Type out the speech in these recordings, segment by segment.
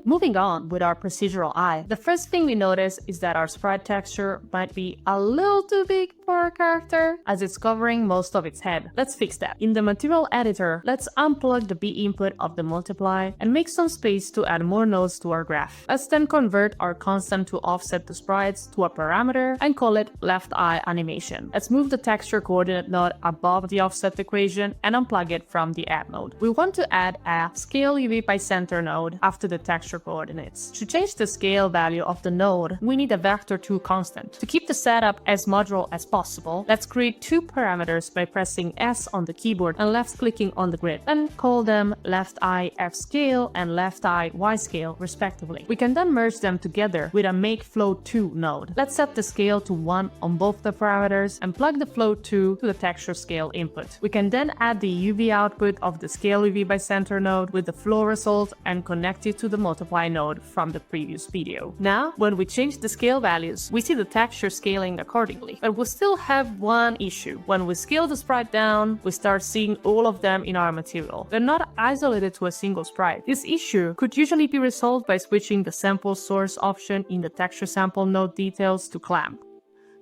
Moving on with our procedural eye, the first thing we notice is that our sprite texture might be a little too big for our character, as it's covering most of its head. Let's fix that. In the material editor, let's unplug the B input of the multiply and make some space to add more nodes to our graph. Let's then convert our constant to offset the sprites to a parameter and call it left eye animation. Let's move the texture coordinate node above the offset equation and unplug it from the add node. We want to add a scale UV by center node after the texture coordinates. To change the scale value of the node, we need a vector2 constant. To keep the setup as modular as possible, let's create two parameters by pressing S on the keyboard and left-clicking on the grid, and call them left eye F scale and left eye Y scale respectively. We can then merge them together with a make float2 node. Let's set the scale to 1 on both the parameters and plug the float2 to the texture scale input. We can then add the UV output of the scale UV by center node with the flow result and connect it to the multiply node from the previous video. Now, when we change the scale values, we see the texture scaling accordingly. But we still have one issue. When we scale the sprite down, we start seeing all of them in our material. They're not isolated to a single sprite. This issue could usually be resolved by switching the sample source option in the texture sample node details to clamp.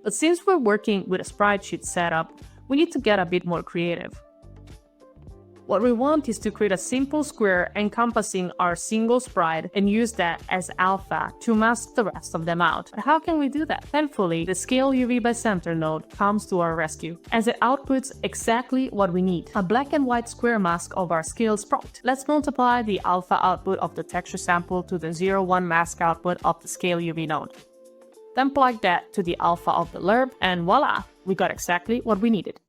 But since we're working with a sprite sheet setup, we need to get a bit more creative. What we want is to create a simple square encompassing our single sprite and use that as alpha to mask the rest of them out. But how can we do that? Thankfully, the scale UV by center node comes to our rescue, as it outputs exactly what we need: a black and white square mask of our scale sprite. Let's multiply the alpha output of the texture sample to the 0,1 mask output of the scale UV node. Then plug that to the alpha of the lerp, and voila! We got exactly what we needed.